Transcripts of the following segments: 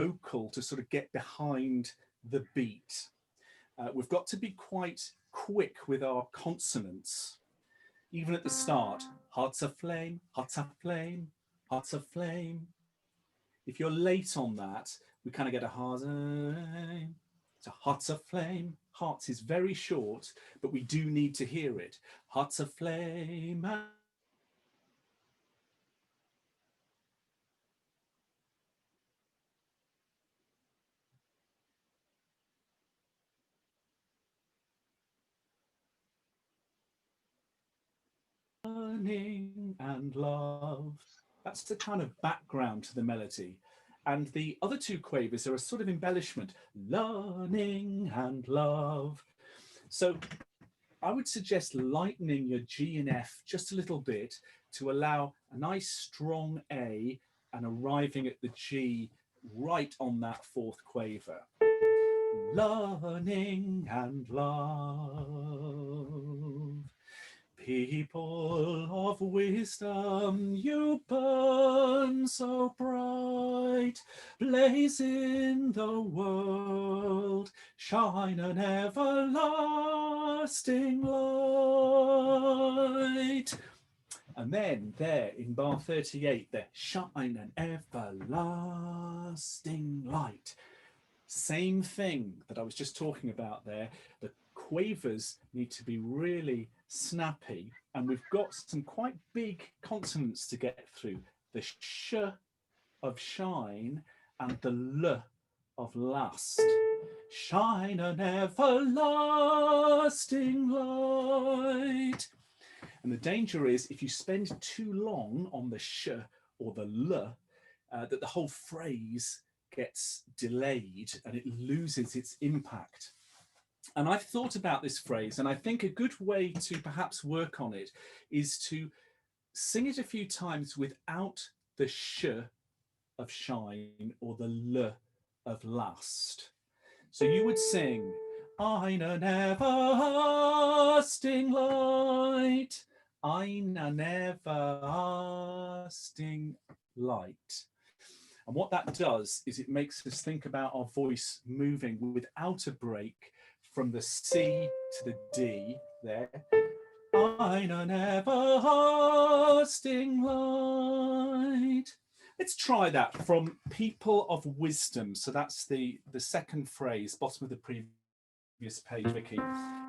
vocal to sort of get behind the beat. We've got to be quite quick with our consonants, even at the start. Heart's aflame, heart's aflame, heart's aflame. If you're late on that, we kind of get a heart. So heart's aflame. Hearts is very short, but we do need to hear it. Heart's aflame. Learning and love. That's the kind of background to the melody. And the other two quavers are a sort of embellishment. Learning and love. So I would suggest lightening your G and F just a little bit to allow a nice strong A and arriving at the G right on that fourth quaver. Learning and love. People of wisdom, you burn so bright, blaze in the world, shine an everlasting light. And then there in bar 38, the shine an everlasting light. Same thing that I was just talking about there. The quavers need to be really snappy, and we've got some quite big consonants to get through. The sh of shine and the l of last. Shine an everlasting light. And the danger is if you spend too long on the sh or the l, that the whole phrase gets delayed and it loses its impact. And I've thought about this phrase, and I think a good way to perhaps work on it is to sing it a few times without the sh of shine or the l of last. So you would sing, "Ein an everlasting light, ein an everlasting light." And what that does is it makes us think about our voice moving without a break from the C to the D there. Ein an everlasting light. Let's try that from People of Wisdom. So that's the second phrase, bottom of the previous page, Vicky.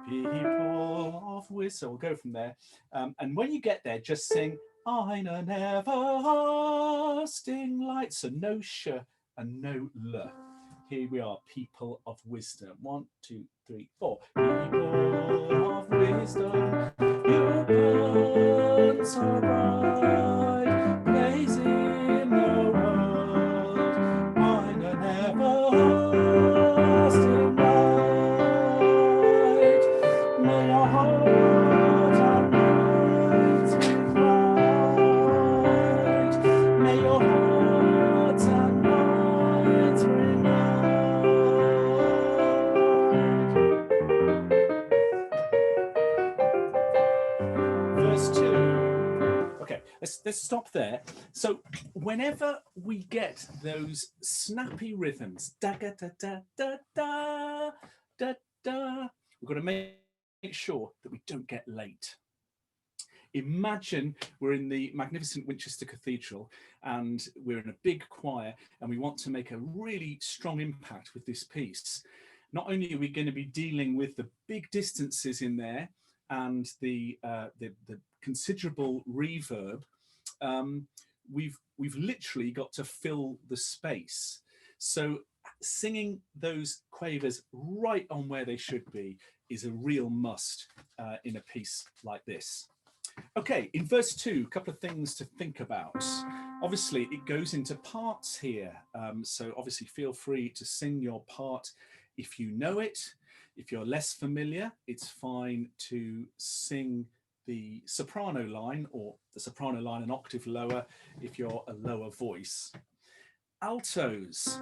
People of Wisdom. We'll go from there. And when you get there, just sing Ein an everlasting light. So no sh and no l. Here we are, People of Wisdom. 1, 2, 3, 4. People of wisdom, you burn so bright, blaze in the world, ein an everlasting light. May your heart and minds be bright. May your hearts and minds ring out. Verse 2. Okay, let's stop there. So whenever we get those snappy rhythms, da da da da da da da da, we've got to make sure that we don't get late. Imagine we're in the magnificent Winchester Cathedral and we're in a big choir and we want to make a really strong impact with this piece. Not only are we going to be dealing with the big distances in there and the considerable reverb, we've literally got to fill the space. So singing those quavers right on where they should be is a real must in a piece like this. Okay, in verse 2, a couple of things to think about. Obviously, it goes into parts here. So obviously, feel free to sing your part if you know it. If you're less familiar, it's fine to sing the soprano line or the soprano line an octave lower if you're a lower voice. Altos,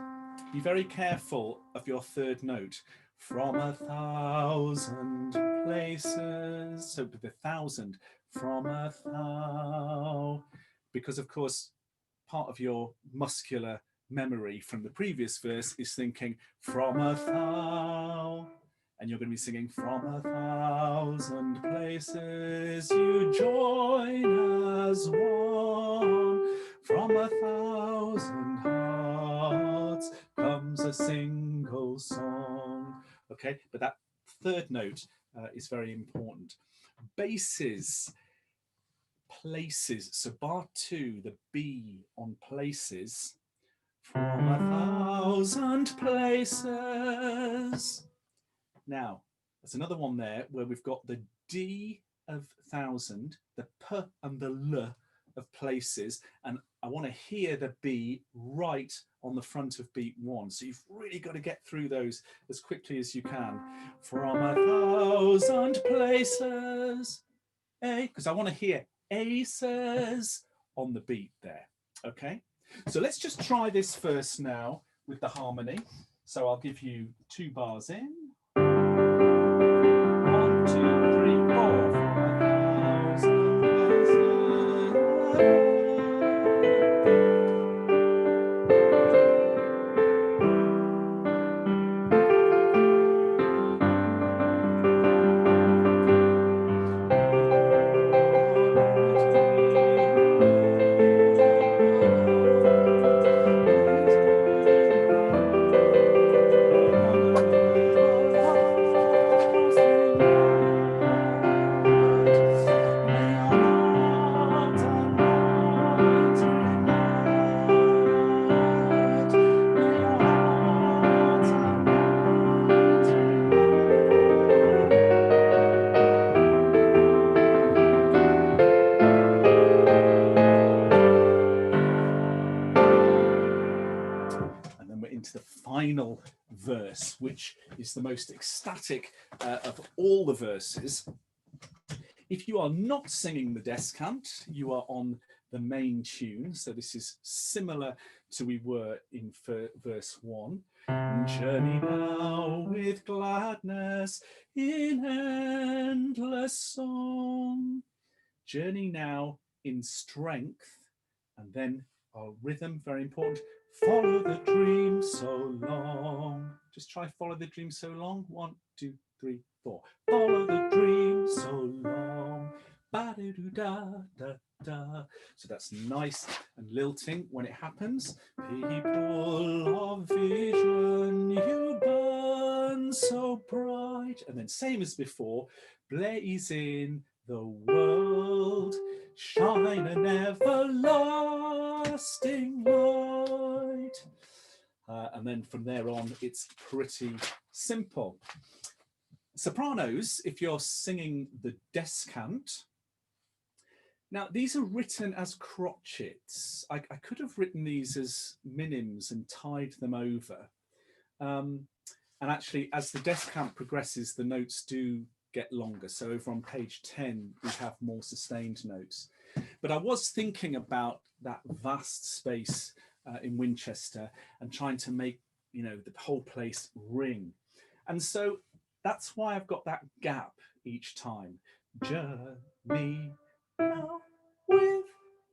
be very careful of your third note. From 1,000 places, so with the 1,000, from 1,000, because of course part of your muscular memory from the previous verse is thinking from a thou, and you're going to be singing from 1,000 places you join as one, from 1,000 hearts comes a single song. Okay, but that third note is very important. Bases, places, so bar 2, the B on places, from 1,000 places. Now, there's another one there where we've got the D of 1,000, the P and the L of places, and I want to hear the B right on the front of beat 1. So you've really got to get through those as quickly as you can. From 1,000 places, A, because I want to hear aces on the beat there. Okay, so let's just try this first now with the harmony. So I'll give you 2 bars in. 1, 2, 3, 4. From 1,000 places. Into the final verse, which is the most ecstatic of all the verses. If you are not singing the descant, you are on the main tune. So this is similar to we were in verse 1. Journey now with gladness in endless song. Journey now in strength, and then our rhythm, very important. Follow the dream so long. Just try follow the dream so long. 1, 2, 3, 4. Follow the dream so long. Ba-da-doo-da-da-da. So that's nice and lilting when it happens. People of vision, you burn so bright. And then same as before, blaze in the world, shine an everlasting light. And then from there on, it's pretty simple. Sopranos, if you're singing the descant, now these are written as crotchets. I could have written these as minims and tied them over. And actually, as the descant progresses, the notes do get longer. So over on page 10, we have more sustained notes. But I was thinking about that vast space in Winchester and trying to make, you know, the whole place ring. And so that's why I've got that gap each time. Journey now with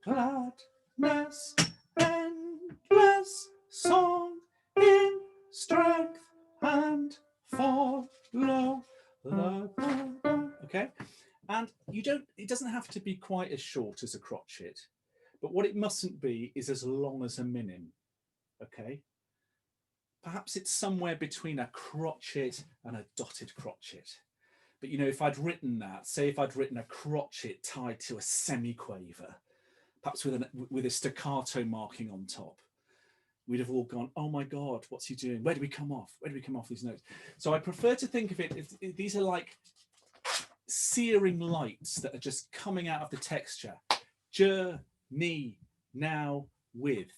gladness, endless song in strength and follow the. Okay, and it doesn't have to be quite as short as a crotchet, but what it mustn't be is as long as a minim. Okay, perhaps it's somewhere between a crotchet and a dotted crotchet. But you know, if I'd written that, say if I'd written a crotchet tied to a semiquaver, perhaps with a staccato marking on top, we'd have all gone, oh my God, what's he doing? Where do we come off? Where do we come off these notes? So I prefer to think of it, if these are like searing lights that are just coming out of the texture. Journey now with,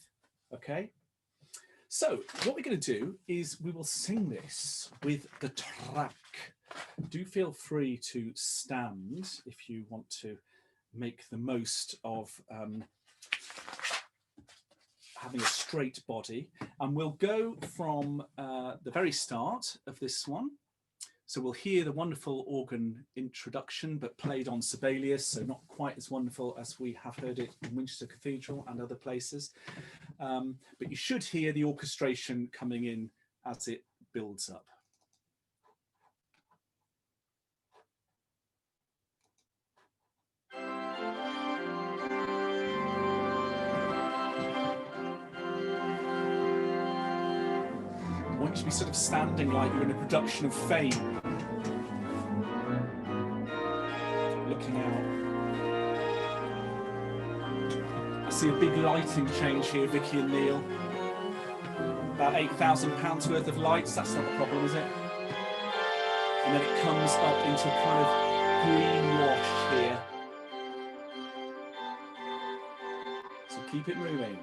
okay? So what we're going to do is we will sing this with the track. Do feel free to stand if you want to make the most of having a straight body. And we'll go from the very start of this one. So we'll hear the wonderful organ introduction, but played on Sibelius, so not quite as wonderful as we have heard it in Winchester Cathedral and other places. But you should hear the orchestration coming in as it builds up. I want you to be sort of standing like you're in a production of Fame. Looking out. I see a big lighting change here, Vicky and Neil. About £8,000 worth of lights, that's not a problem, is it? And then it comes up into a kind of green wash here. So keep it moving.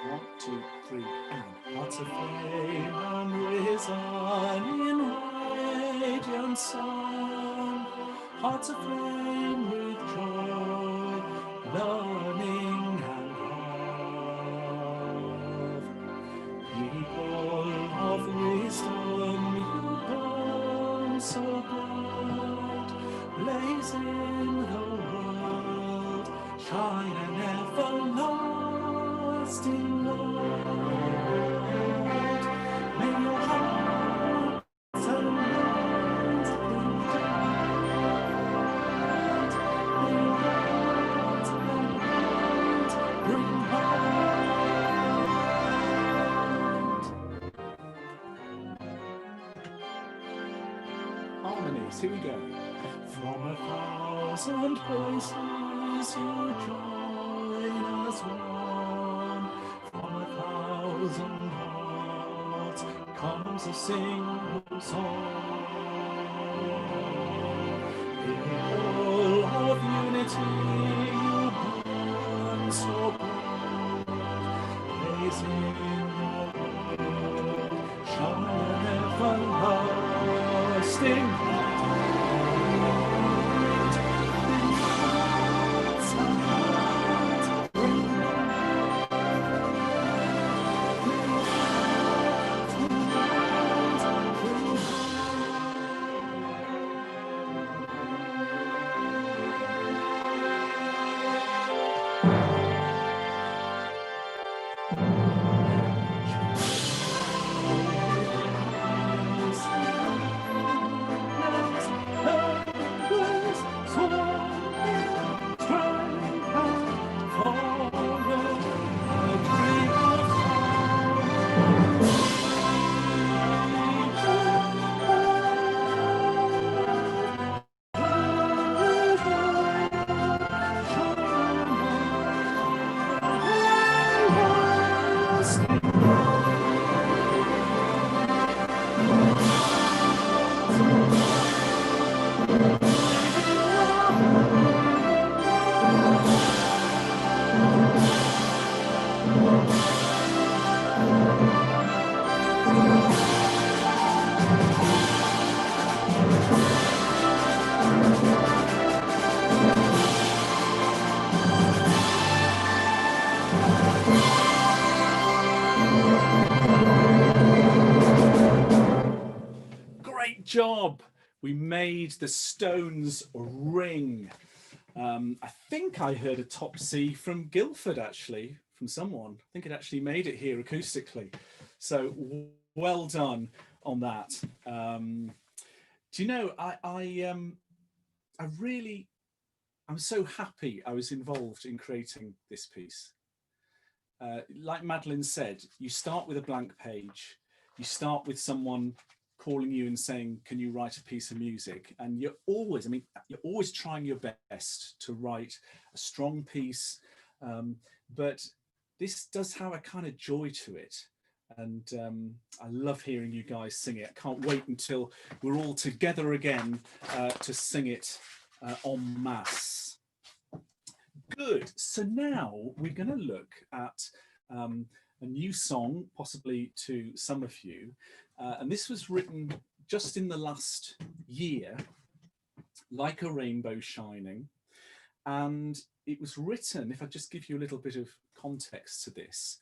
1, 2, 3, and hearts of flame unrisen in radiant sun, hearts of flame with joy, learning and love. People of wisdom, you burn so bright, blaze in the world, shine an everlasting light. May your hearts and minds bring light. May your hearts and minds bring light. Harmonies, here we go. From 1,000 places you join as one. From 1,000 hearts comes a single song. People of unity, you burn so bright, blazing your world, shine an everlasting light. Great job. We made the stones ring. I think I heard a top C from Guildford, actually, from someone. I think it actually made it here acoustically. So well done on that. Do you know, I'm so happy I was involved in creating this piece. Like Madeline said, you start with a blank page. You start with someone calling you and saying, can you write a piece of music? And you're always, you're always trying your best to write a strong piece, but this does have a kind of joy to it. And I love hearing you guys sing it. I can't wait until we're all together again to sing it en masse. Good, so now we're gonna look at a new song, possibly to some of you. And this was written just in the last year, Like a Rainbow Shining. And it was written, if I just give you a little bit of context to this,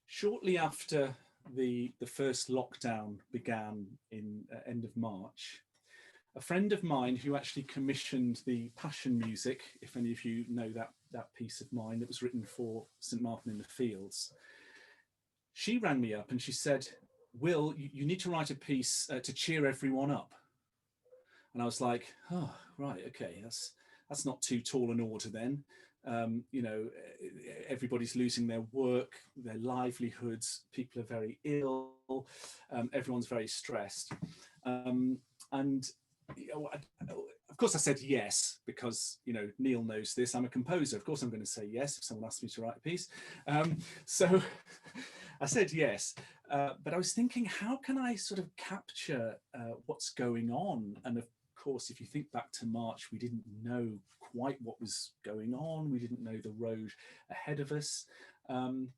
shortly after the first lockdown began in end of March, a friend of mine who actually commissioned the Passion music, if any of you know that piece of mine that was written for St Martin in the Fields, she rang me up and she said, Will, you need to write a piece to cheer everyone up. And I was like, oh, right, okay, that's not too tall an order then. You know, everybody's losing their work, their livelihoods, people are very ill, everyone's very stressed. And you know, of course I said yes, because, you know, Neil knows this, I'm a composer, of course I'm going to say yes if someone asks me to write a piece. So I said yes, but I was thinking, how can I sort of capture what's going on? And of course, if you think back to March, we didn't know quite what was going on. We didn't know the road ahead of us. And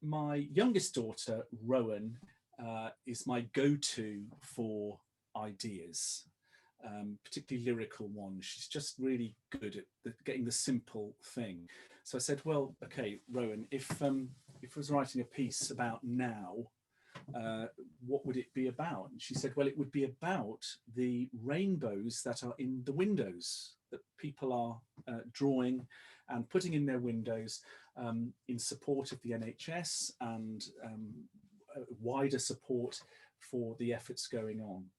my youngest daughter, Rowan, is my go-to for ideas, particularly lyrical ones. She's just really good at getting the simple thing. So I said, well, okay, Rowan, if I was writing a piece about now, what would it be about? And she said, well, it would be about the rainbows that are in the windows that people are drawing and putting in their windows in support of the NHS and wider support for the efforts going on.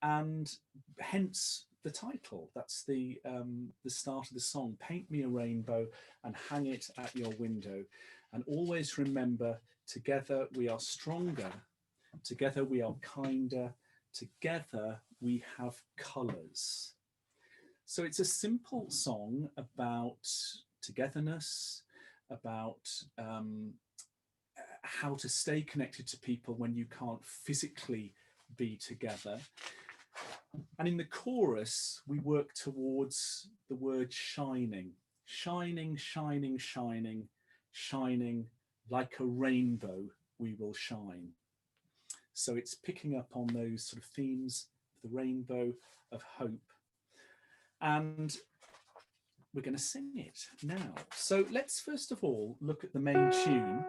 And hence the title. That's the start of the song. Paint me a rainbow and hang it at your window. And always remember, together we are stronger, together we are kinder, together we have colours. So it's a simple song about togetherness, about how to stay connected to people when you can't physically be together. And in the chorus, we work towards the word shining, shining, shining, shining, shining, like a rainbow we will shine. So it's picking up on those sort of themes of the rainbow, of hope. And we're going to sing it now. So let's first of all look at the main tune,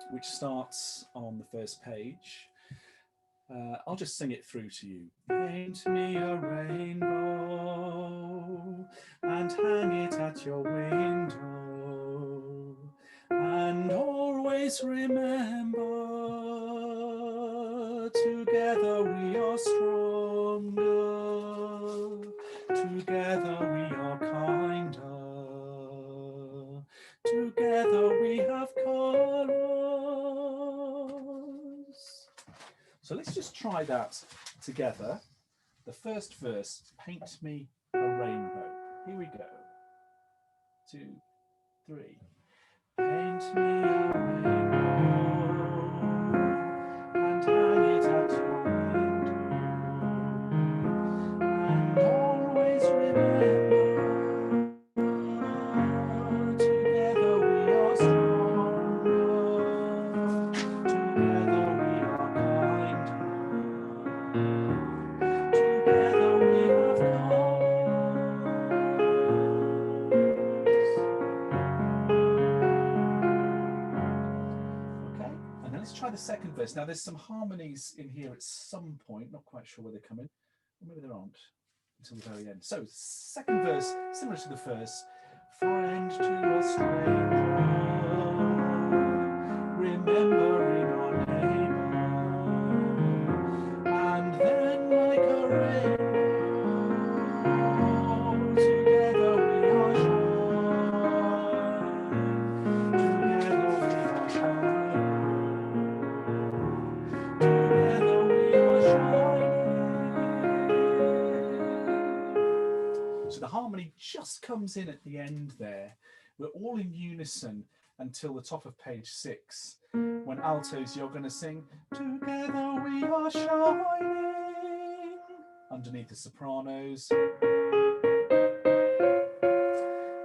which starts on the first page. I'll just sing it through to you. Paint me a rainbow and hang it at your window, and always remember, together we are stronger, together we are kinder, together we have colours. So let's just try that together. The first verse, paint me a rainbow. Here we go. 2, 3. Paint me a rainbow and hang it at your window, and always remember, together we are stronger, together we are kinder, together we have try the second verse. Now there's some harmonies in here at some point, not quite sure where they come in, or maybe there aren't until the very end. So second verse, similar to the first. Friend to a stranger, remembering our neighbour, and then like a rainbow, together we are shining, together we are shining. So the harmony just comes in at the end there. We're all in unison until the top of page 6. When altos, you're going to sing, together we are shining, underneath the sopranos.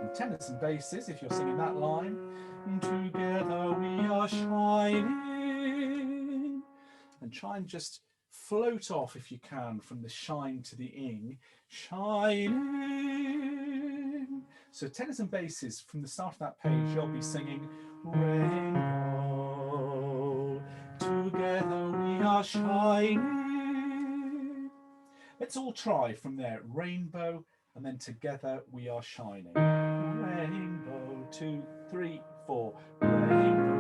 And tenors and basses, if you're singing that line, together we are shining. And try and just float off, if you can, from the shine to the ing, shining. So tenors and basses, from the start of that page, you'll be singing rainbow, together we are shining. Let's all try from there. Rainbow, and then together we are shining. Rainbow, 2, 3, 4. Rainbow.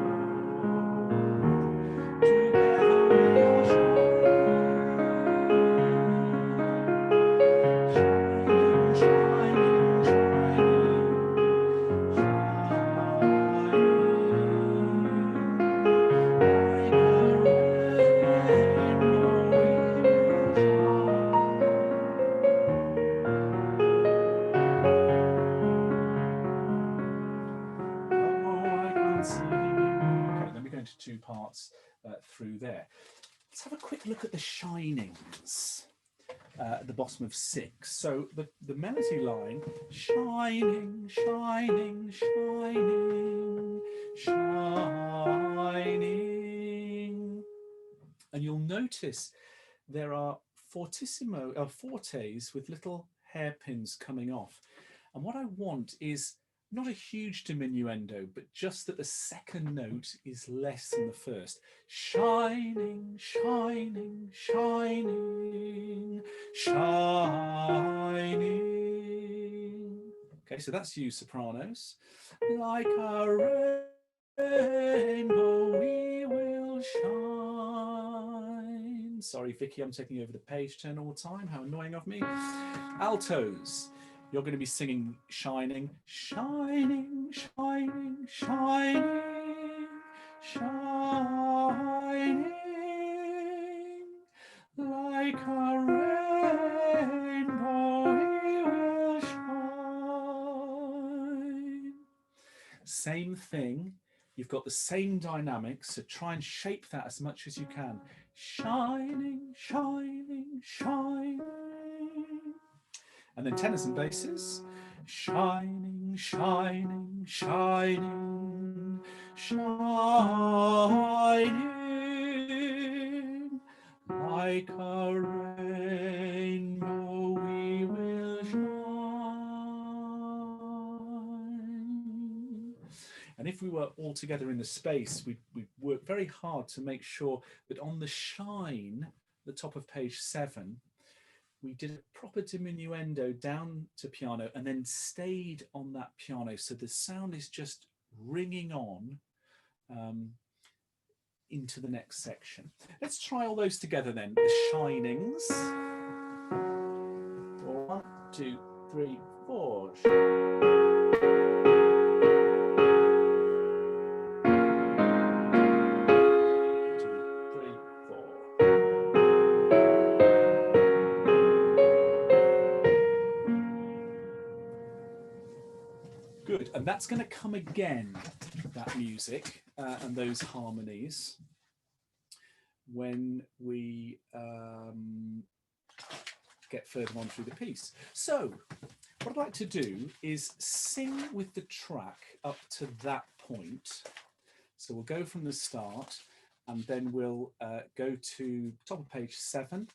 Together we are shining. Shining, shining, into 2 parts through there. Let's have a quick look at the shinings at the bottom of 6. So the melody line, shining, shining, shining, shining. And you'll notice there are fortissimo, fortes with little hairpins coming off. And what I want is not a huge diminuendo, but just that the second note is less than the first. Shining, shining, shining, shining. Okay, so that's you sopranos. Like a rainbow we will shine. Sorry, Vicky, I'm taking over the page turn all the time. How annoying of me. Altos. You're going to be singing shining, shining, shining, shining, shining, like a rainbow we will shine. Same thing. You've got the same dynamics, so try and shape that as much as you can. Shining, shining, shining. And then tenors and basses, shining, shining, shining, shining, like a rainbow we will shine. And if we were all together in the space, we'd work very hard to make sure that on the shine, the top of page 7, we did a proper diminuendo down to piano and then stayed on that piano. So the sound is just ringing on into the next section. Let's try all those together then. The shinings. 1, 2, 3, 4. Good, and that's going to come again, that music and those harmonies, when we get further on through the piece. So, what I'd like to do is sing with the track up to that point. So we'll go from the start, and then we'll go to top of page 7,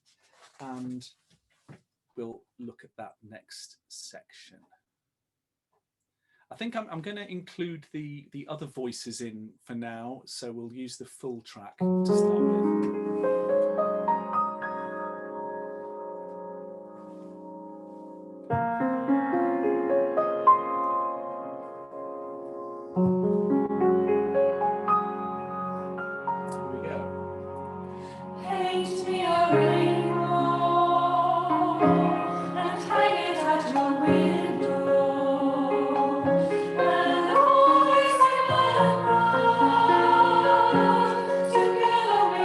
and we'll look at that next section. I think I'm going to include the other voices in for now, so we'll use the full track to start with. Together we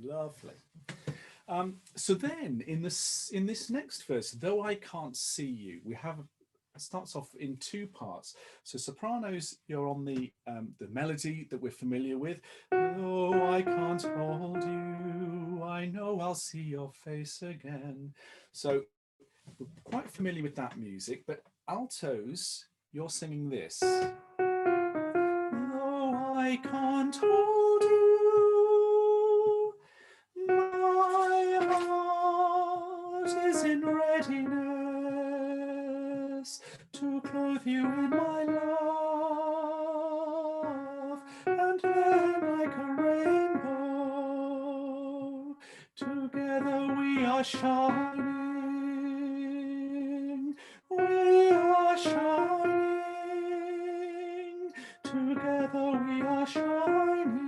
Lovely. So then in this next verse, though I can't see you, we have it starts off in two parts. So sopranos, you're on the melody that we're familiar with. Though I can't hold you, I know I'll see your face again. So we're quite familiar with that music, but altos, you're singing this. Though I can't hold you, my heart is in readiness to clothe you in my love, and then like a rainbow, together we are shining, we are shining, together we are shining.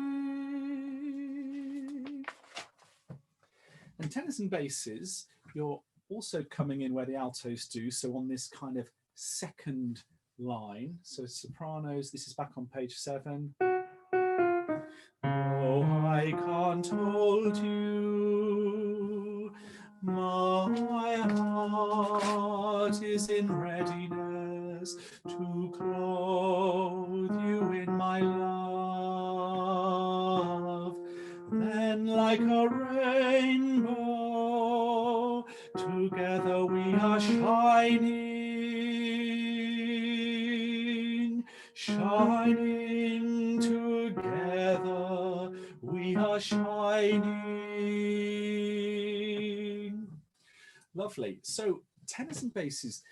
And tenors and basses, you're also coming in where the altos do, so on this kind of second line. So sopranos, this is back on page 7. Oh, I can't hold you, my heart is in readiness to clothe you in my love. Then like a rainbow, together we are shining, shining together, we are shining. Lovely. So tenors and basses,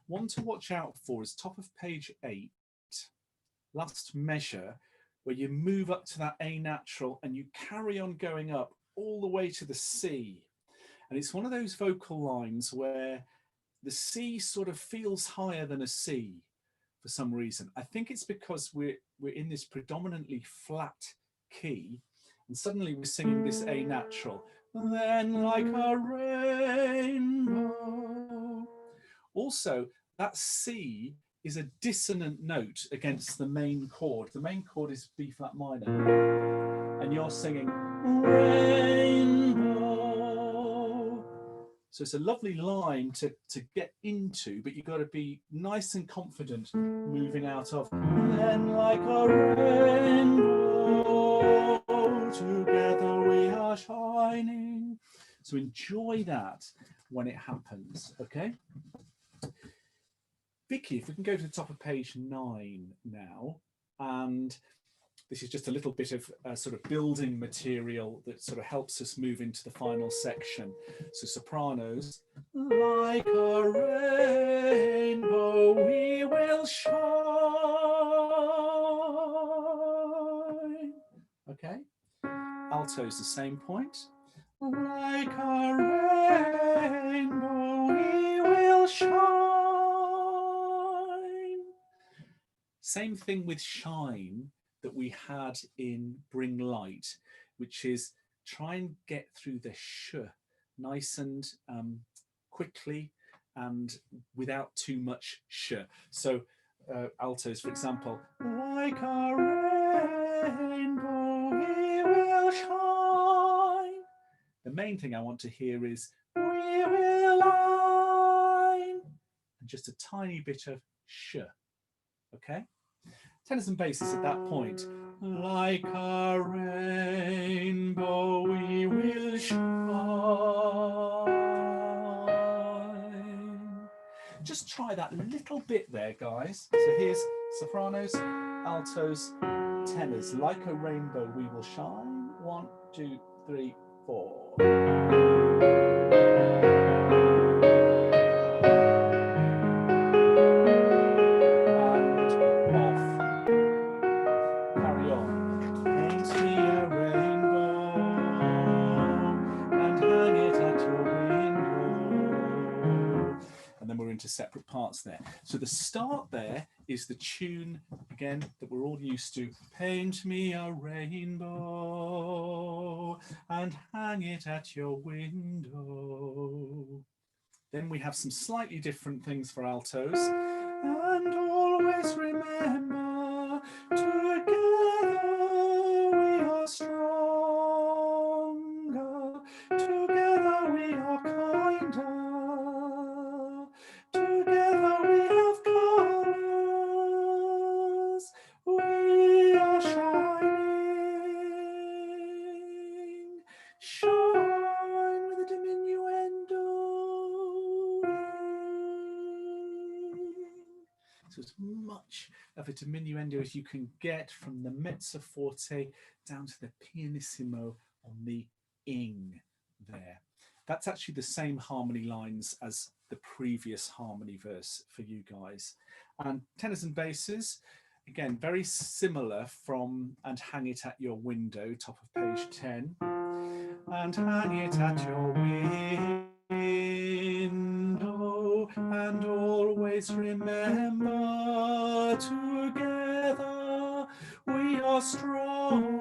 one to watch out for is top of page 8, last measure, where you move up to that A natural and you carry on going up all the way to the C. And it's one of those vocal lines where the C sort of feels higher than a C for some reason. I think it's because we're in this predominantly flat key, and suddenly we're singing this A natural. Then like a rainbow. Also, that C is a dissonant note against the main chord. The main chord is B flat minor, and you're singing rainbow. So it's a lovely line to get into, but you've got to be nice and confident moving out of. Then like a rainbow, together we are shining. So enjoy that when it happens, okay? Vicky, if we can go to the top of page 9 now, and this is just a little bit of sort of building material that sort of helps us move into the final section. So sopranos, like a rainbow we will shine. Okay. Altos, the same point. Like a rainbow we will shine. Same thing with shine that we had in Bring Light, which is try and get through the sh nice and quickly and without too much sh. So altos, for example, like a rainbow we will shine. The main thing I want to hear is we will line, and just a tiny bit of sh, okay? Tenors and basses at that point. Like a rainbow we will shine. Just try that little bit there, guys. So here's sopranos, altos, tenors. Like a rainbow we will shine. 1, 2, 3, 4. Separate parts there. So the start there is the tune again that we're all used to. Paint me a rainbow and hang it at your window. Then we have some slightly different things for altos. And always remember, together we are stronger. range of a diminuendo as you can get, from the mezzo forte down to the pianissimo on the ing there. That's actually the same harmony lines as the previous harmony verse for you guys. And tenors and basses, again, very similar from And Hang It at Your Window, top of page 10. And hang it at your window, and always remember, together we are stronger,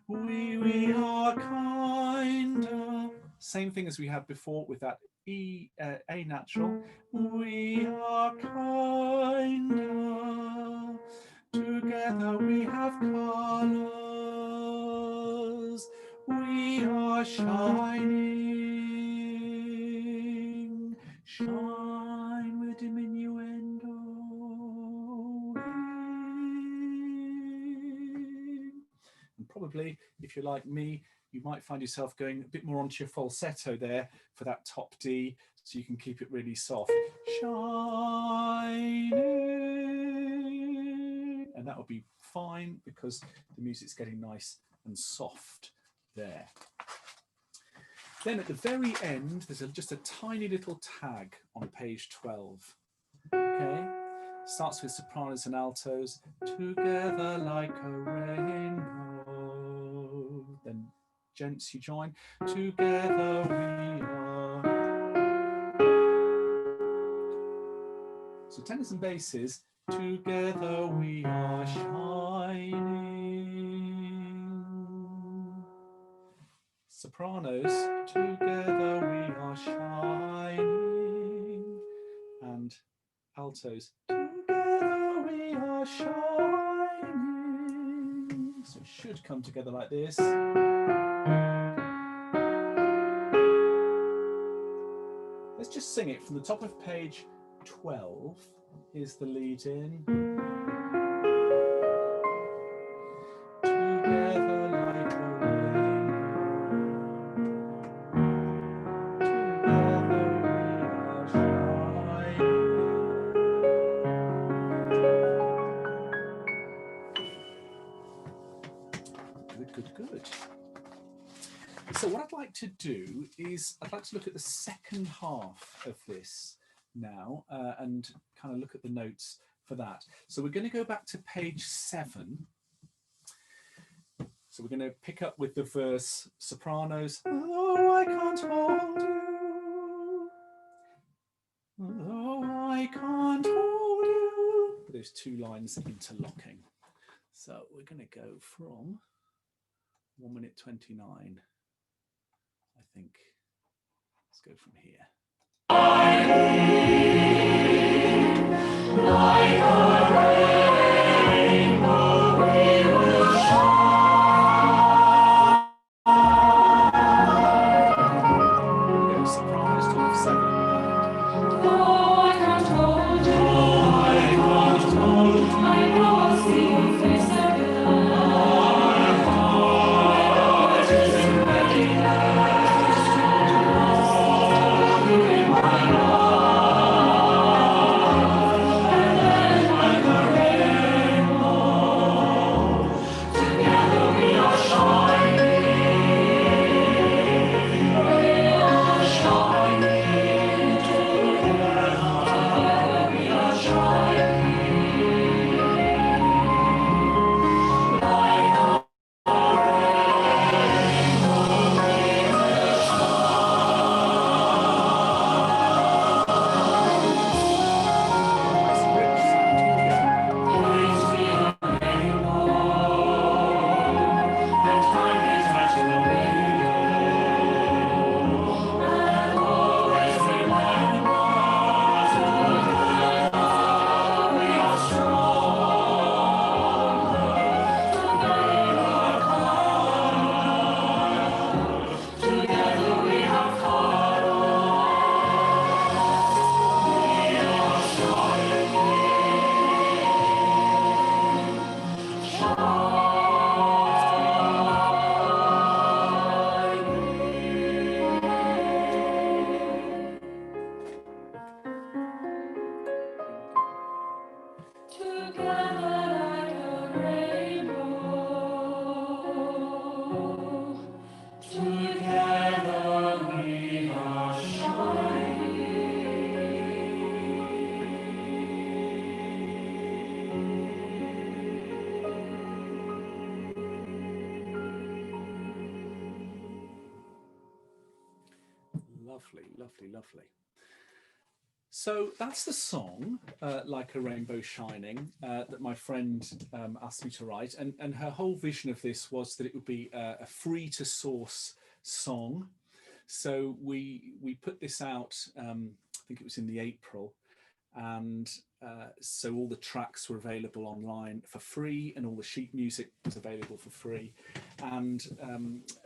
we are kinder. Same thing as we had before with that A natural. We are kinder, together we have colors, we are shining, shine with diminuendo. And probably, if you're like me, you might find yourself going a bit more onto your falsetto there for that top D, so you can keep it really soft. Shining. And that will be fine because the music's getting nice and soft there. Then at the very end, there's just a tiny little tag on page 12. Okay, starts with sopranos and altos, together like a rainbow. Then gents, you join, together we are. So tenors and basses, together we are shining. Sopranos, together we are shining. And altos, together we are shining. So it should come together like this. Let's just sing it from the top of page 12. Here's the lead in. Together like a Good. So what I'd like to do is I'd like to look at the second half of this now and kind of look at the notes for that. So we're going to go back to page 7. So we're going to pick up with the verse sopranos. Oh, I can't hold you. Oh, I can't hold you. Those two lines interlocking. So we're going to go from 1:29, I think. Let's go from here. Like a rainbow, we will shine. Here we go, sopranos, top of 7. Oh, I can't hold you. I can't hold you. I know I'll see your face again. My heart is ready now. lovely, lovely, lovely. So that's the song, Like a Rainbow Shining, that my friend asked me to write. And her whole vision of this was that it would be a free to source song. So we put this out, I think it was in the April, and so all the tracks were available online for free, and all the sheet music was available for free. And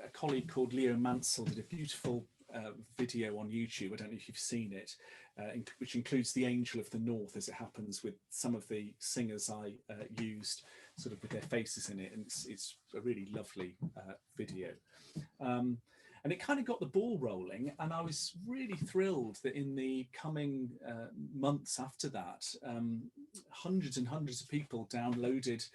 a colleague called Leo Mansell did a beautiful video on YouTube. I don't know if you've seen it, which includes the Angel of the North, as it happens, with some of the singers I used, sort of with their faces in it, and it's a really lovely video. And it kind of got the ball rolling, and I was really thrilled that in the coming months after that, hundreds and hundreds of people downloaded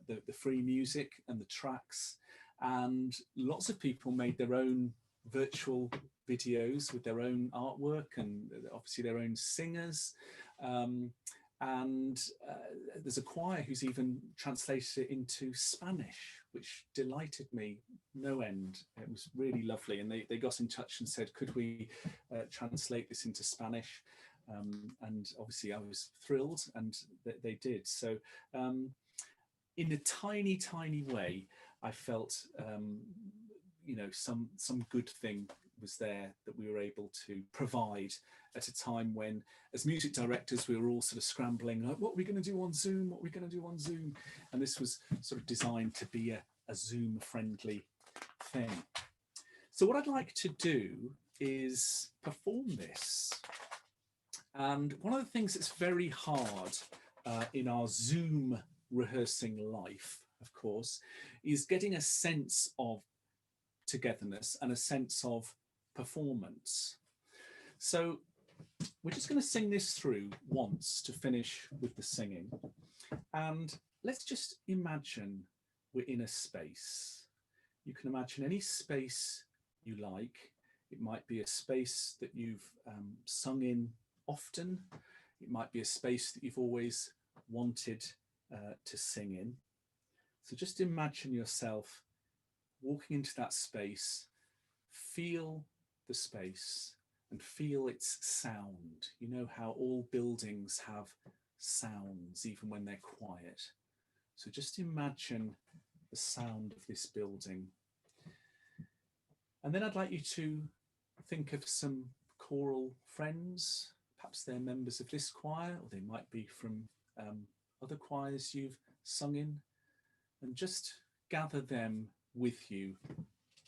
the free music and the tracks, and lots of people made their own virtual videos with their own artwork and obviously their own singers. And there's a choir who's even translated it into Spanish, which delighted me no end. It was really lovely. And they got in touch and said, could we translate this into Spanish? And obviously I was thrilled, and they did. So in a tiny, tiny way, I felt, you know, some good thing was there that we were able to provide at a time when, as music directors, we were all sort of scrambling, like, what are we going to do on Zoom? What are we going to do on Zoom? And this was sort of designed to be a Zoom-friendly thing. So what I'd like to do is perform this. And one of the things that's very hard in our Zoom rehearsing life, of course, is getting a sense of togetherness and a sense of performance. So we're just going to sing this through once to finish with the singing. And let's just imagine we're in a space. You can imagine any space you like. It might be a space that you've sung in often. It might be a space that you've always wanted to sing in. So just imagine yourself walking into that space, feel the space and feel its sound. You know how all buildings have sounds, even when they're quiet. So just imagine the sound of this building. And then I'd like you to think of some choral friends. Perhaps they're members of this choir, or they might be from other choirs you've sung in, and just gather them with you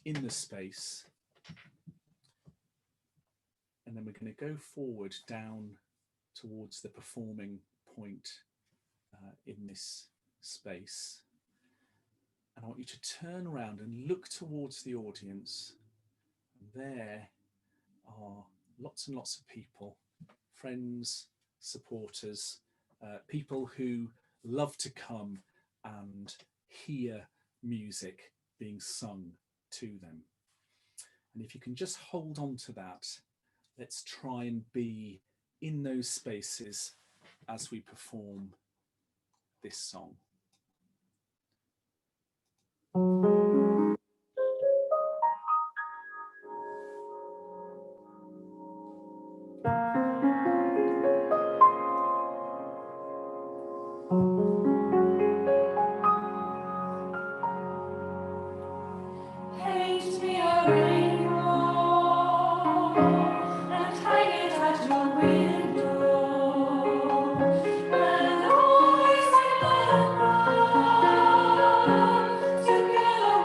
in the space. And then we're going to go forward down towards the performing point in this space. And I want you to turn around and look towards the audience. And there are lots and lots of people, friends, supporters, people who love to come and hear music being sung to them. And if you can just hold on to that, let's try and be in those spaces as we perform this song. Together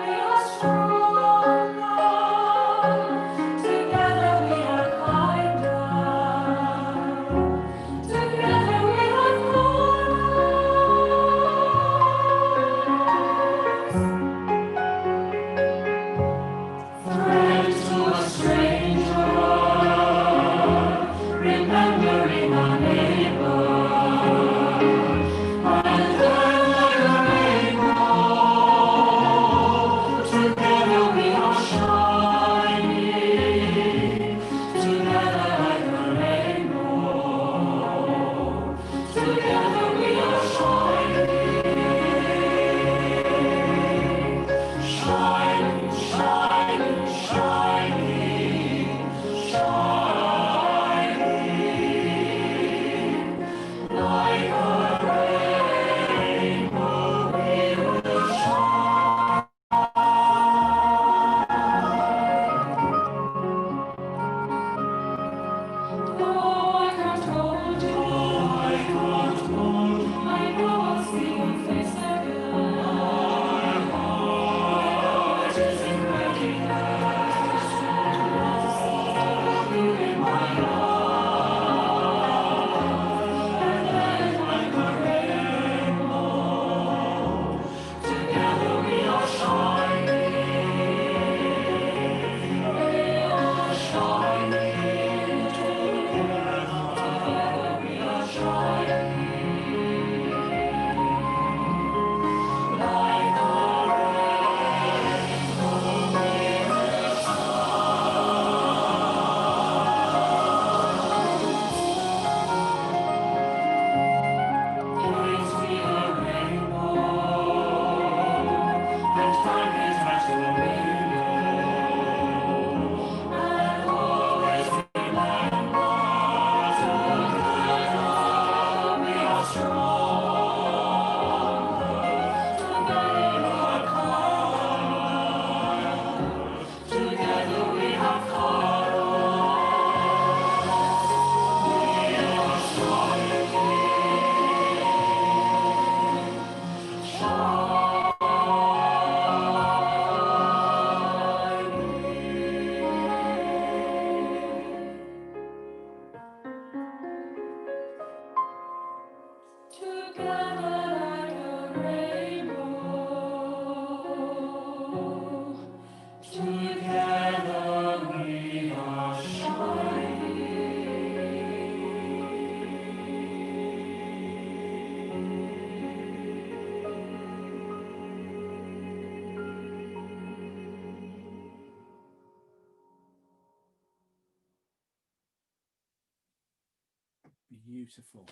Beautiful.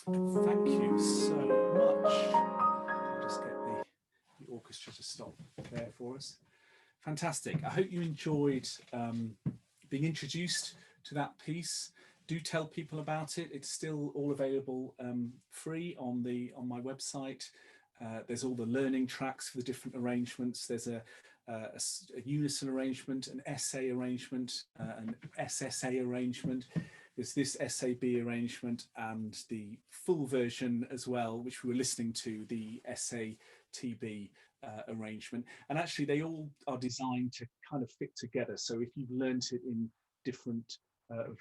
Thank you so much. I'll just get the orchestra to stop there for us. Fantastic. I hope you enjoyed being introduced to that piece. Do tell people about it. It's still all available free on my website. There's all the learning tracks for the different arrangements. There's a unison arrangement, an essay arrangement, an SSA arrangement. There's this SAB arrangement and the full version as well, which we were listening to, the SATB arrangement. And actually they all are designed to kind of fit together. So if you've learnt it in different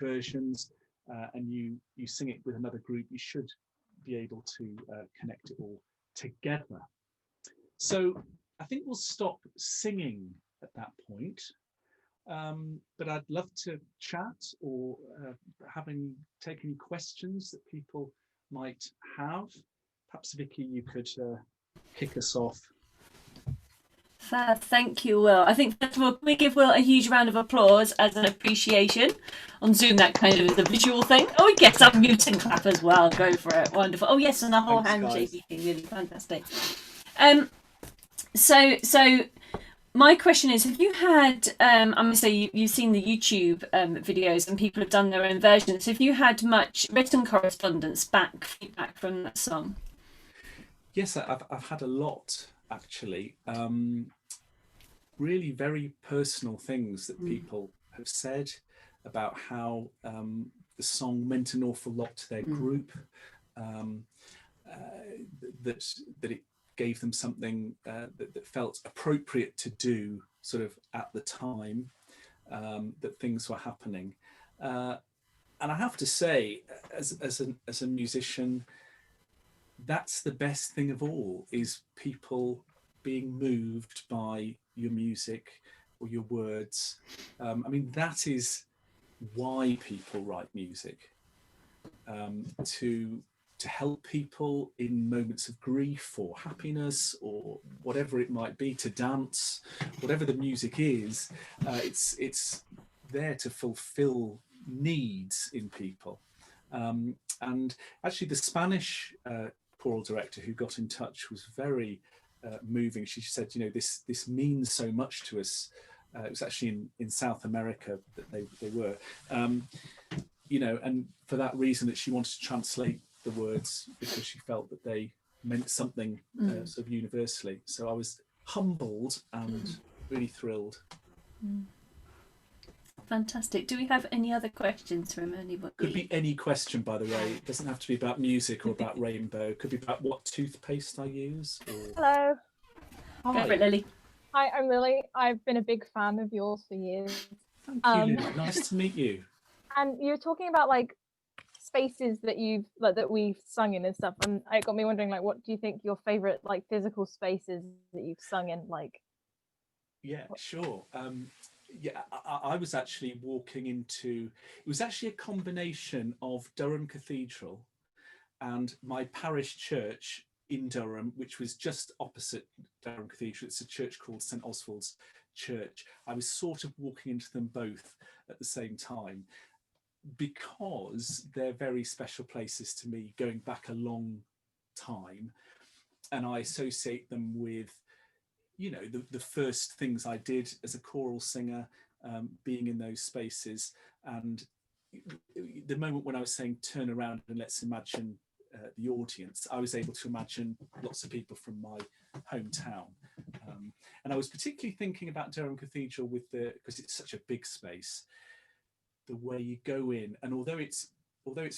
versions and you sing it with another group, you should be able to connect it all together. So I think we'll stop singing at that point. But I'd love to chat or take any questions that people might have. Perhaps Vicky, you could kick us off. Thank you, Will. I think first of all, we give Will a huge round of applause as an appreciation. On Zoom, that kind of is a visual thing. Oh yes, I'm mute and clap as well. Go for it. Wonderful. Oh yes, and the whole handshake thing, really fantastic. So my question is, have you had, I'm going to say you've seen the YouTube videos and people have done their own versions. Have you had much written correspondence feedback from that song? Yes, I've had a lot, actually. Really very personal things that people have said about how the song meant an awful lot to their group, that it gave them something that felt appropriate to do sort of at the time that things were happening. And I have to say, as a musician, that's the best thing of all, is people being moved by your music or your words. I mean, that is why people write music, to help people in moments of grief or happiness or whatever it might be, to dance, whatever the music is. It's there to fulfill needs in people. And actually the Spanish choral director who got in touch was very moving. She said, you know, this means so much to us. It was actually in South America that they were, you know, and for that reason that she wanted to translate the words because she felt that they meant something sort of universally. So I was humbled and really thrilled. Fantastic. Do we have any other questions from anybody? Could be any question, by the way. It doesn't have to be about music or about rainbow. It could be about what toothpaste I use. Or... Hello. Hi. Go for it, Lily. Hi, I'm Lily. I've been a big fan of yours for years. Thank you, Lily. Nice to meet you. And you were talking about like spaces that we've sung in and stuff, and it got me wondering, like, what do you think your favorite like physical spaces that you've sung in, like? Yeah, sure. Yeah, I was actually walking into, it was actually a combination of Durham Cathedral and my parish church in Durham, which was just opposite Durham Cathedral. It's a church called St Oswald's Church. I was sort of walking into them both at the same time, because they're very special places to me, going back a long time, and I associate them with, you know, the first things I did as a choral singer, being in those spaces. And the moment when I was saying turn around and let's imagine the audience, I was able to imagine lots of people from my hometown, and I was particularly thinking about Durham Cathedral because it's such a big space, the way you go in, and although it's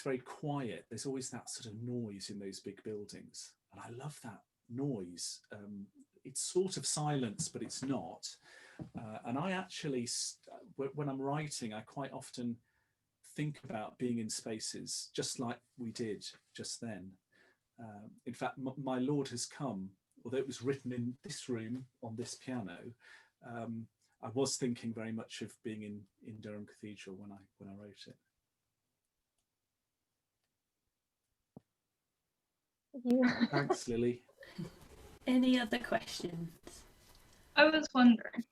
very quiet, there's always that sort of noise in those big buildings, and I love that noise. It's sort of silence, but it's not. And I actually, when I'm writing, I quite often think about being in spaces just like we did just then. In fact, My Lord Has Come, although it was written in this room on this piano, I was thinking very much of being in Durham Cathedral when I wrote it. Thanks, Lily. Any other questions? I was wondering,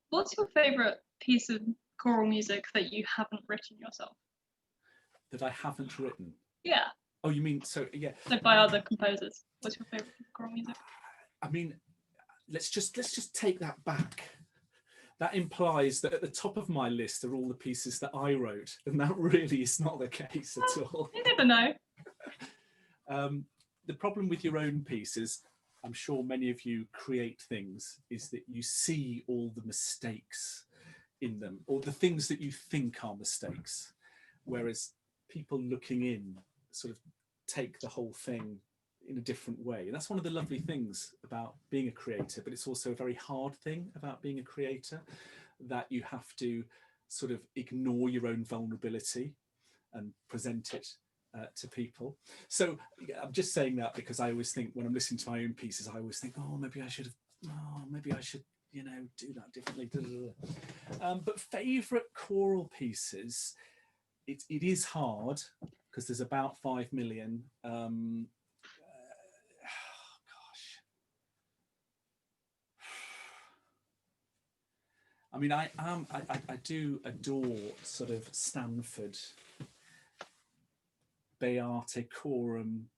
what's your favourite piece of choral music that you haven't written yourself? that I haven't written. Yeah, Oh, you mean, so yeah. like by other composers. What's your favorite choral music? I mean, let's just take that back. That implies that at the top of my list are all the pieces that I wrote, and that really is not the case at all. You never know. The problem with your own pieces, I'm sure many of you create things, is that you see all the mistakes in them, or the things that you think are mistakes, whereas people looking in sort of take the whole thing in a different way. And that's one of the lovely things about being a creator, but it's also a very hard thing about being a creator, that you have to sort of ignore your own vulnerability and present it to people. So I'm just saying that because I always think when I'm listening to my own pieces, I always think, oh, maybe I should, you know, do that differently. But favourite choral pieces, it is hard because there's about 5 million. I mean, I do adore sort of Stanford, Beate Coram,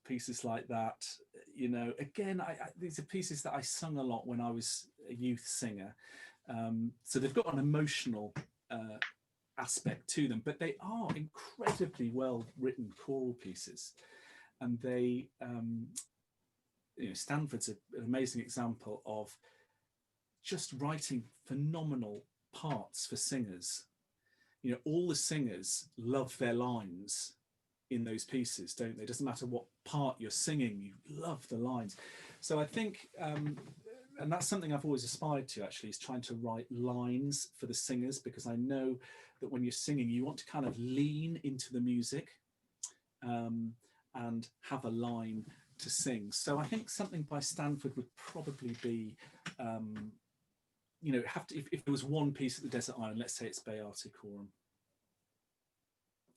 pieces like that. You know, again, these are pieces that I sung a lot when I was a youth singer. So they've got an emotional aspect to them, but they are incredibly well written choral pieces. And they, you know, Stanford's an amazing example of just writing phenomenal parts for singers. You know, all the singers love their lines in those pieces, don't they? It doesn't matter what part you're singing, you love the lines. So I think, and that's something I've always aspired to actually, is trying to write lines for the singers, because I know that when you're singing, you want to kind of lean into the music and have a line to sing. So I think something by Stanford would probably be, you know, if there was one piece at the Desert Island, let's say it's Beate Coram.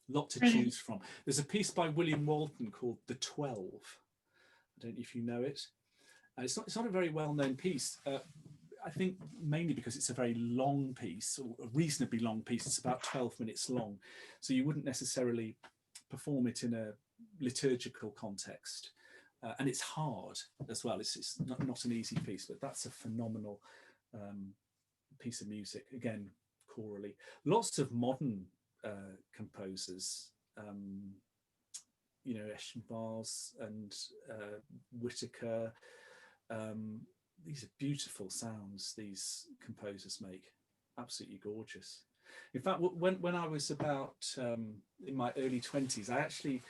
Lot to choose from. There's a piece by William Walton called The 12. I don't know if you know it. It's not a very well-known piece. I think mainly because it's a very long piece, or a reasonably long piece. It's about 12 minutes long. So you wouldn't necessarily perform it in a liturgical context. And it's hard as well. It's not an easy piece, but that's a phenomenal piece of music, again, chorally. Lots of modern composers, you know, Eschenbach and Whitaker. These are beautiful sounds these composers make, absolutely gorgeous. In fact, when I was about in my early 20s, I actually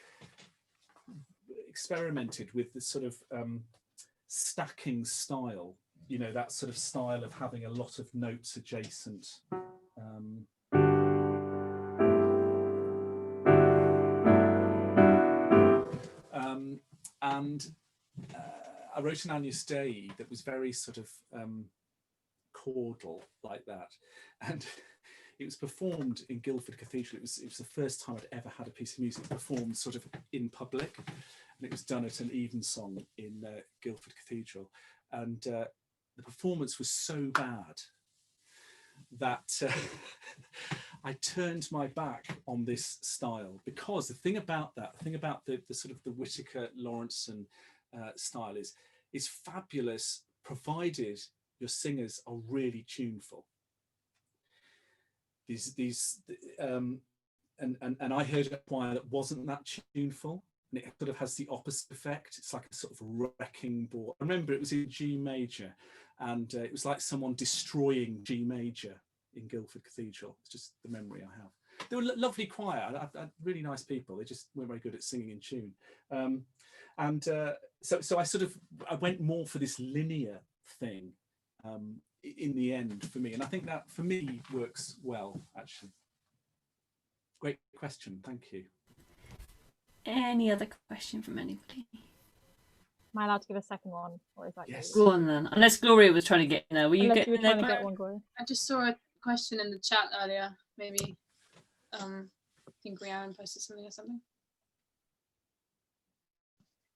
experimented with this sort of stacking style, you know, that sort of style of having a lot of notes adjacent. I wrote an Agnus Dei that was very sort of chordal like that, and it was performed in Guildford Cathedral. It was the first time I'd ever had a piece of music performed sort of in public, and it was done at an evensong in Guildford Cathedral, and the performance was so bad that I turned my back on this style, because the thing about the sort of the Whitaker Lawrenson style is fabulous, provided your singers are really tuneful. And I heard a choir that wasn't that tuneful, and it sort of has the opposite effect. It's like a sort of wrecking ball. I remember it was in G major, and it was like someone destroying G major in Guildford Cathedral. It's just the memory I have. They were lovely choir, really nice people. They just weren't very good at singing in tune. So I went more for this linear thing in the end for me, and I think that for me works well, actually. Great question, thank you. Any other question from anybody? Am I allowed to give a second one, or is that Yes. Go on then. Unless Gloria was trying to get in there. Were you Unless you were getting trying there? to get one, Gloria? I just saw a question in the chat earlier. Maybe I think Rhiannon posted something or something.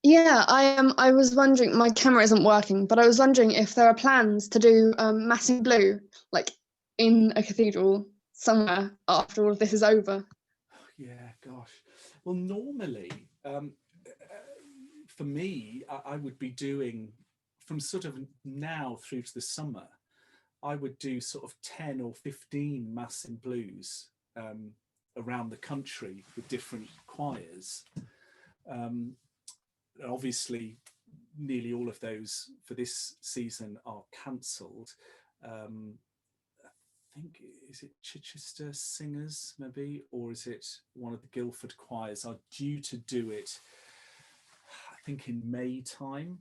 Yeah, I was wondering, my camera isn't working, but I was wondering if there are plans to do Mass in Blue, like in a cathedral somewhere after all of this is over. Yeah, gosh. Well, normally, for me, I would be doing from sort of now through to the summer, I would do sort of 10 or 15 mass in blues around the country with different choirs. Obviously, nearly all of those for this season are cancelled. I think, is it Chichester Singers maybe, or is it one of the Guildford choirs are due to do it, I think in May time.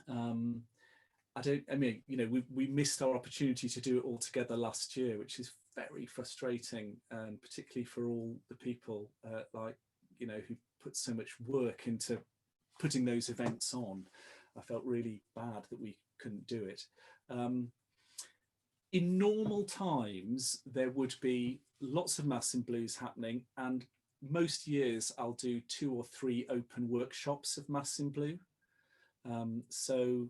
I mean, you know, we missed our opportunity to do it all together last year, which is very frustrating, and particularly for all the people like, you know, who put so much work into putting those events on. I felt really bad that we couldn't do it. In normal times, there would be lots of mass in blues happening, and most years I'll do 2 or 3 open workshops of mass in blue. So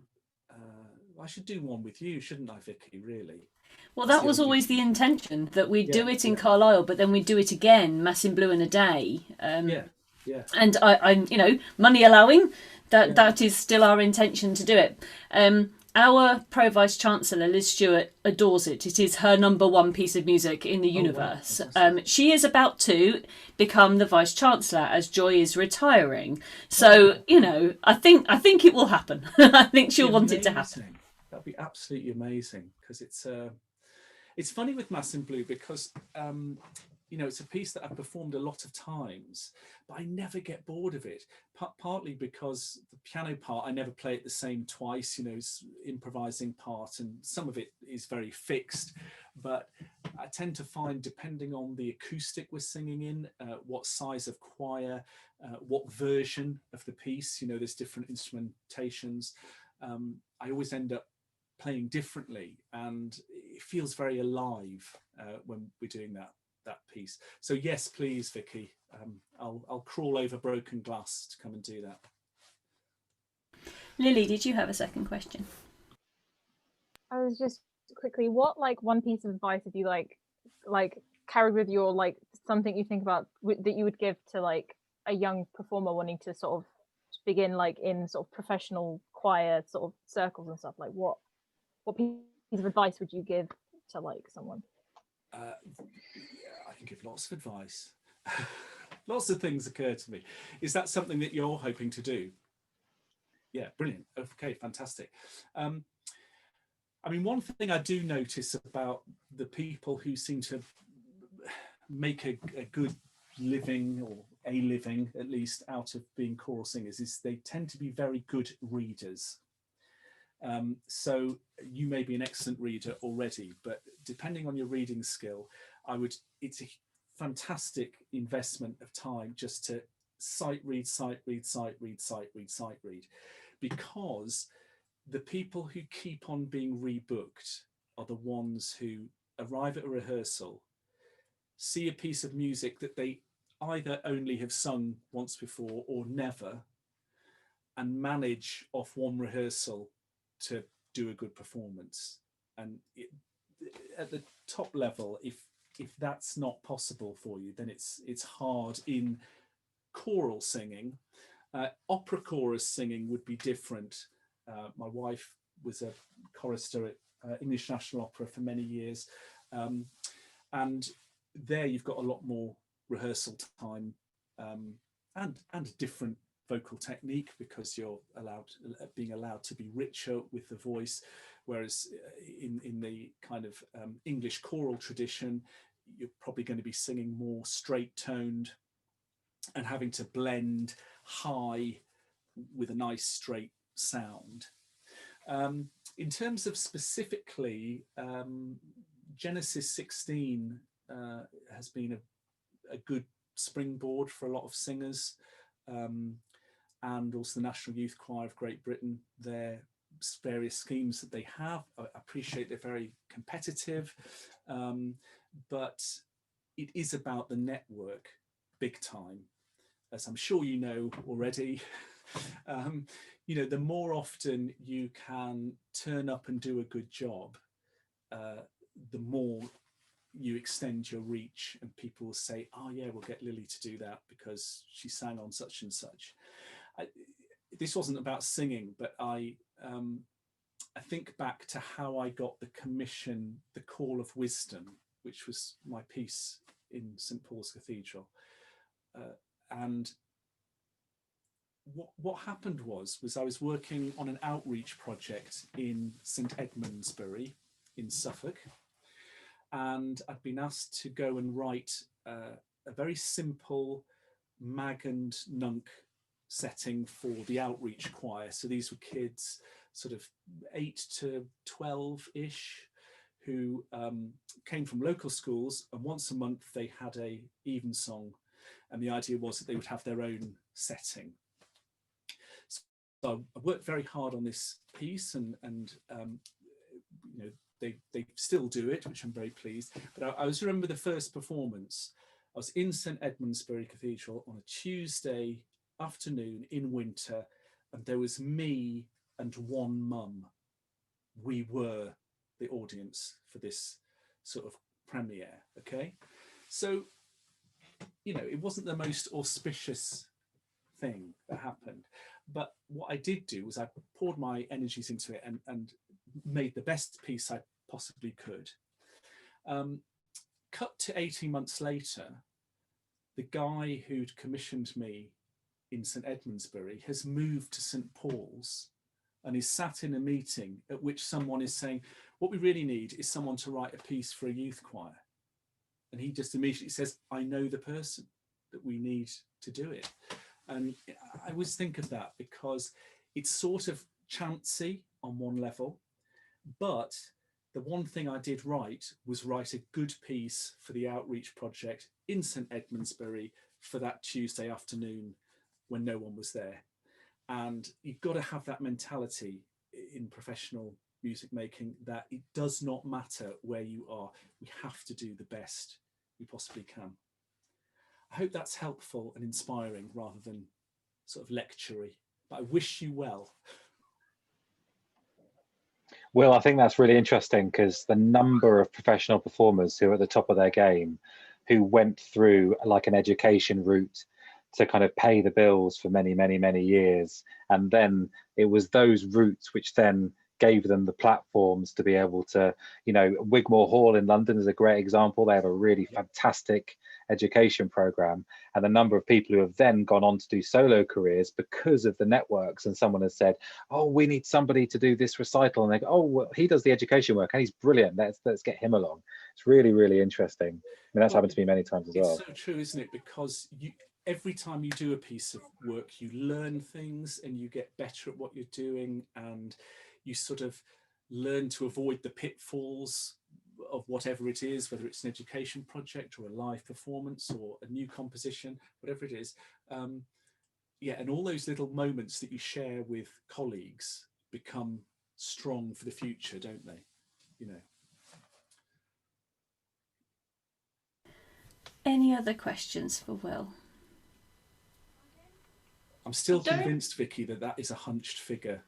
I should do one with you, shouldn't I, Vicky, really? Well, That's that the was only- always the intention, that we'd do Yeah, it in yeah. Carlisle, but then we'd do it again, mass in blue in a day. Yeah. And I'm, you know, money allowing, Yeah. that is still our intention to do it. Our Pro Vice Chancellor, Liz Stewart, adores it. It is her #1 piece of music in the Oh, wow, universe. fantastic. She is about to become the Vice Chancellor as Joy is retiring. So, you know, I think it will happen. I think she'll want it to happen. Amazing. That'd be absolutely amazing, because it's funny with Mass in Blue because you know, it's a piece that I've performed a lot of times, but I never get bored of it. Partly because the piano part, I never play it the same twice. You know, it's improvising part, and some of it is very fixed. But I tend to find, depending on the acoustic we're singing in, what size of choir, what version of the piece, you know, there's different instrumentations. I always end up playing differently, and it feels very alive when we're doing that piece. So yes, please, Vicky, I'll crawl over broken glass to come and do that. Lily, did you have a second question? I was just quickly, what like one piece of advice have you like carried with you, or like something you think about that you would give to like a young performer wanting to sort of begin like in sort of professional choir sort of circles and stuff? Like what piece of advice would you give to like someone? I can give lots of advice. Lots of things occur to me. Is that something that you're hoping to do? Yeah, brilliant. Okay, fantastic. I mean, one thing I do notice about the people who seem to make a good living, or a living at least, out of being choral singers, is they tend to be very good readers. So you may be an excellent reader already, but depending on your reading skill, it's a fantastic investment of time just to sight read, because the people who keep on being rebooked are the ones who arrive at a rehearsal, see a piece of music that they either only have sung once before or never, and manage off one rehearsal to do a good performance. And at the top level, if that's not possible for you, then it's hard in choral singing. Opera chorus singing would be different. My wife was a chorister at English National Opera for many years, and there you've got a lot more rehearsal time, and a different vocal technique, because you're being allowed to be richer with the voice, whereas in the kind of English choral tradition, you're probably going to be singing more straight toned and having to blend high with a nice straight sound. In terms of specifically, Genesis 16 has been a good springboard for a lot of singers, and also the National Youth Choir of Great Britain. Their various schemes that they have, I appreciate they're very competitive, but it is about the network big time, as I'm sure you know already. You know, the more often you can turn up and do a good job, the more you extend your reach and people will say, oh yeah, we'll get Lily to do that because she sang on such and such. This wasn't about singing, but I think back to how I got the commission, The Call of Wisdom, which was my piece in St Paul's Cathedral. And what happened was I was working on an outreach project in St Edmundsbury in Suffolk, and I'd been asked to go and write a very simple mag and nunc setting for the outreach choir. So these were kids sort of 8 to 12-ish who came from local schools, and once a month they had a evensong, and the idea was that they would have their own setting. So I worked very hard on this piece, and you know, they still do it, which I'm very pleased. But I always remember the first performance. I was in St Edmundsbury Cathedral on a Tuesday afternoon in winter, and there was me and one mum. We were the audience for this sort of premiere. Okay, so you know, it wasn't the most auspicious thing that happened, but what I did do was I poured my energies into it and made the best piece I possibly could. Cut to 18 months later, the guy who'd commissioned me in St Edmundsbury has moved to St Paul's and is sat in a meeting at which someone is saying, what we really need is someone to write a piece for a youth choir. And he just immediately says, I know the person that we need to do it. And I always think of that because it's sort of chancy on one level, but the one thing I did right was write a good piece for the outreach project in St Edmundsbury for that Tuesday afternoon when no one was there. And you've got to have that mentality in professional music making, that it does not matter where you are, we have to do the best we possibly can. I hope that's helpful and inspiring rather than sort of lectury, but I wish you well. Will, I think that's really interesting because the number of professional performers who are at the top of their game, who went through like an education route to kind of pay the bills for many, many, many years. And then it was those routes which then gave them the platforms to be able to, you know, Wigmore Hall in London is a great example. They have a really fantastic education program, and the number of people who have then gone on to do solo careers because of the networks, and someone has said, oh, we need somebody to do this recital, and they go, oh, well, he does the education work and he's brilliant, let's get him along. It's really, really interesting. I mean, that's happened to me many times as well. It's so true, isn't it? Because every time you do a piece of work, you learn things and you get better at what you're doing, and you sort of learn to avoid the pitfalls of whatever it is, whether it's an education project or a live performance or a new composition, whatever it is. Yeah, and all those little moments that you share with colleagues become strong for the future, don't they? You know. Any other questions for Will? I'm still convinced, Vicky, that is a hunched figure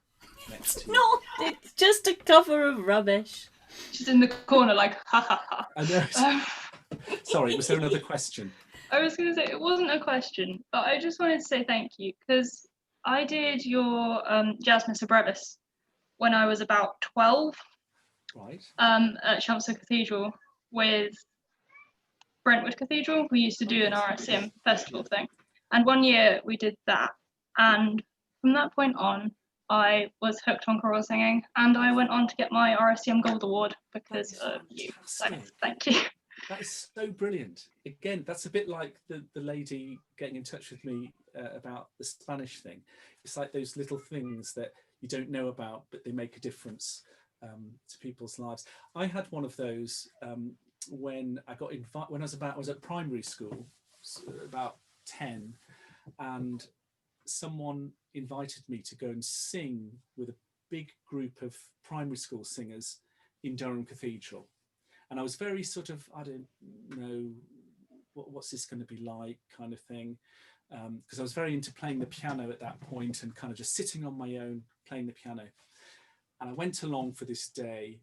next to you. No, it's just a cover of rubbish. She's in the corner like, ha ha ha. I know. Sorry, was there another question? I was going to say, it wasn't a question, but I just wanted to say thank you, because I did your Jazz Missa Brevis when I was about 12, Right. at Chelmsford Cathedral with Brentwood Cathedral. We used to do an RSCM festival thing, and one year we did that, and from that point on I was hooked on choral singing, and I went on to get my RSCM Gold Award because of you. So thank you. That is so brilliant. Again, that's a bit like the lady getting in touch with me about the Spanish thing. It's like those little things that you don't know about, but they make a difference to people's lives. I had one of those when I got invited, when I was at primary school, about 10, and someone invited me to go and sing with a big group of primary school singers in Durham Cathedral. And I was very sort of, I don't know, what's this going to be like kind of thing. Because I was very into playing the piano at that point and kind of just sitting on my own, playing the piano. And I went along for this day,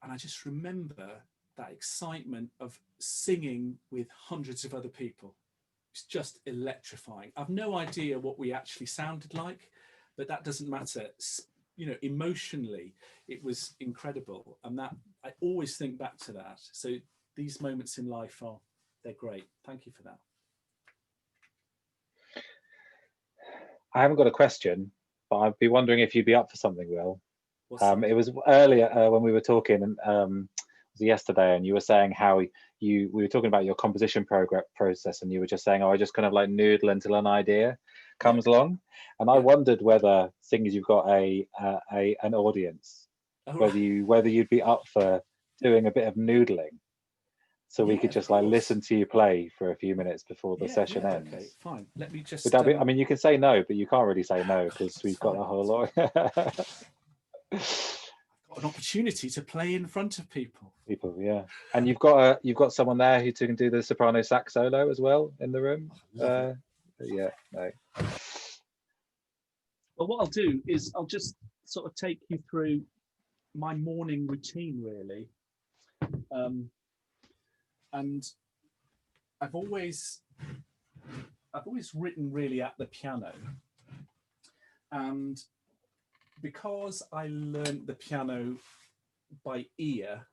and I just remember that excitement of singing with hundreds of other people. It's just electrifying. I've no idea what we actually sounded like, but that doesn't matter. You know, emotionally, it was incredible. And that, I always think back to that. So these moments in life they're great. Thank you for that. I haven't got a question, but I'd be wondering if you'd be up for something, Will. It was earlier when we were talking, and it was yesterday, and you were saying how we were talking about your composition process, and you were just saying, oh, I just kind of like noodle until an idea comes along, and I wondered whether, seeing as you've got an audience, whether you'd be up for doing a bit of noodling, so we could just like listen to you play for a few minutes before the session ends. Okay, fine. Let me just. Would that be, I mean, you can say no, but you can't really say no because we've got a whole lot. I've got an opportunity to play in front of people. Yeah, and you've got someone there who can do the soprano sax solo as well in the room. Yeah, no. Well, what I'll do is I'll just sort of take you through my morning routine, really. And I've always written really at the piano, and because I learned the piano by ear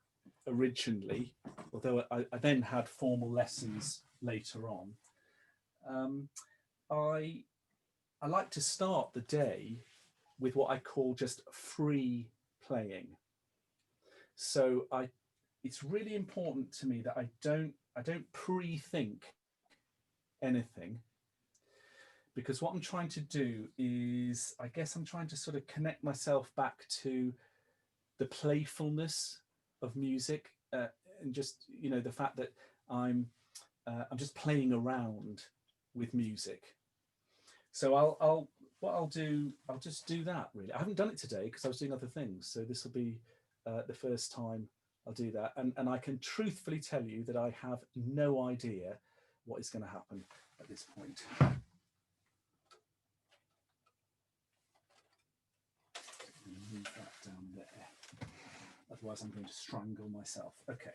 originally, although I then had formal lessons later on, I like to start the day with what I call just free playing. So it's really important to me that I don't pre-think anything, because what I'm trying to do is, I guess I'm trying to sort of connect myself back to the playfulness of music, and just, you know, the fact that I'm just playing around with music. So I'll just do that, really. I haven't done it today because I was doing other things, so this will be the first time I'll do that, and I can truthfully tell you that I have no idea what is going to happen at this point. Move that down there, otherwise I'm going to strangle myself. Okay.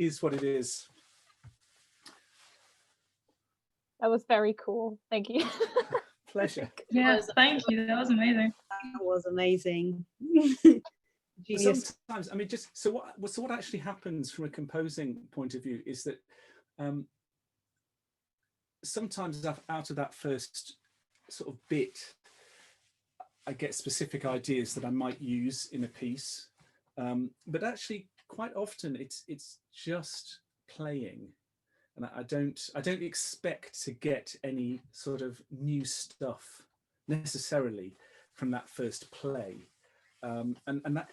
is what it is. That was very cool. Thank you. Pleasure. Yeah, thank you. That was amazing. That was amazing. Genius. Sometimes, I mean, just so what actually happens from a composing point of view is that sometimes out of that first sort of bit, I get specific ideas that I might use in a piece, but actually quite often it's just playing, and I don't expect to get any sort of new stuff necessarily from that first play, and that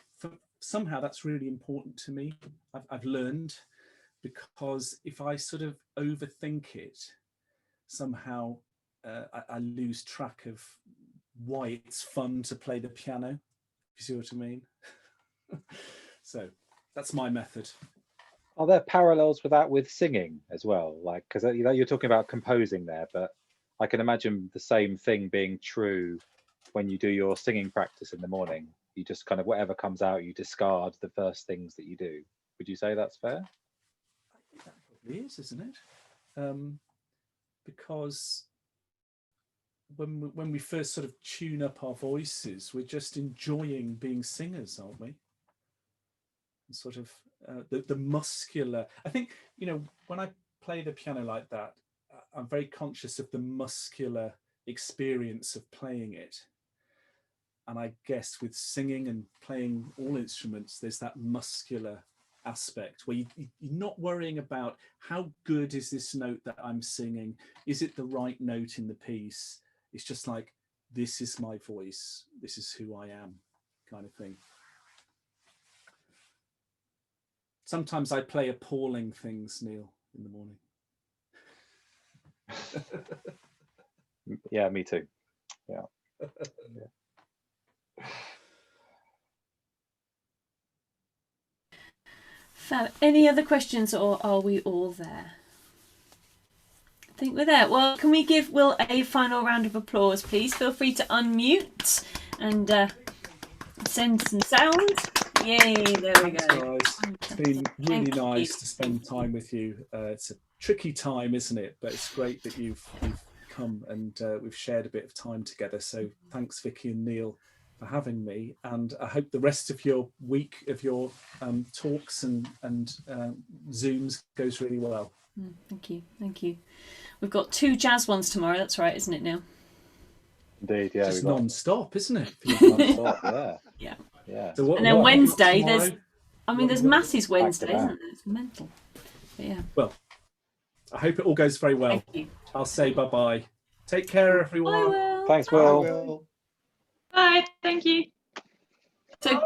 somehow that's really important to me. I've learned, because if I sort of overthink it, somehow I lose track of why it's fun to play the piano. You see what I mean? So that's my method. Are there parallels with that with singing as well? Like, because you're talking about composing there, but I can imagine the same thing being true when you do your singing practice in the morning. You just kind of, whatever comes out, you discard the first things that you do. Would you say that's fair? I think that probably is, isn't it? Because when we first sort of tune up our voices, we're just enjoying being singers, aren't we? And sort of the muscular, I think, you know, when I play the piano like that, I'm very conscious of the muscular experience of playing it. And I guess with singing and playing all instruments, there's that muscular aspect where you're not worrying about how good is this note that I'm singing, is it the right note in the piece? It's just like, this is my voice, this is who I am, kind of thing. Sometimes I play appalling things, Neil, in the morning. Yeah, me too. Yeah. Fab. Any other questions, or are we all there? I think we're there. Well, can we give Will a final round of applause, please? Feel free to unmute and send some sounds. Yay, there we Thanks, go. guys. It's been really Thank nice you. to spend time with you. It's a tricky time, isn't it? But it's great that you've come and we've shared a bit of time together. So thanks, Vicky and Neil, for having me. And I hope the rest of your week, of your talks and Zooms goes really well. Thank you. Thank you. We've got 2 jazz ones tomorrow. That's right, isn't it, Neil? Indeed, yeah. Just non-stop, isn't it? Non-stop, yeah. Yeah. Yeah. So And then Wednesday, tomorrow? there's Masses Wednesday, back. isn't there? It's mental. But yeah. Well, I hope it all goes very well. Thank you. I'll say bye-bye. Take care, everyone. Bye, Will. Thanks, Bye. Will. Bye. Thank you. So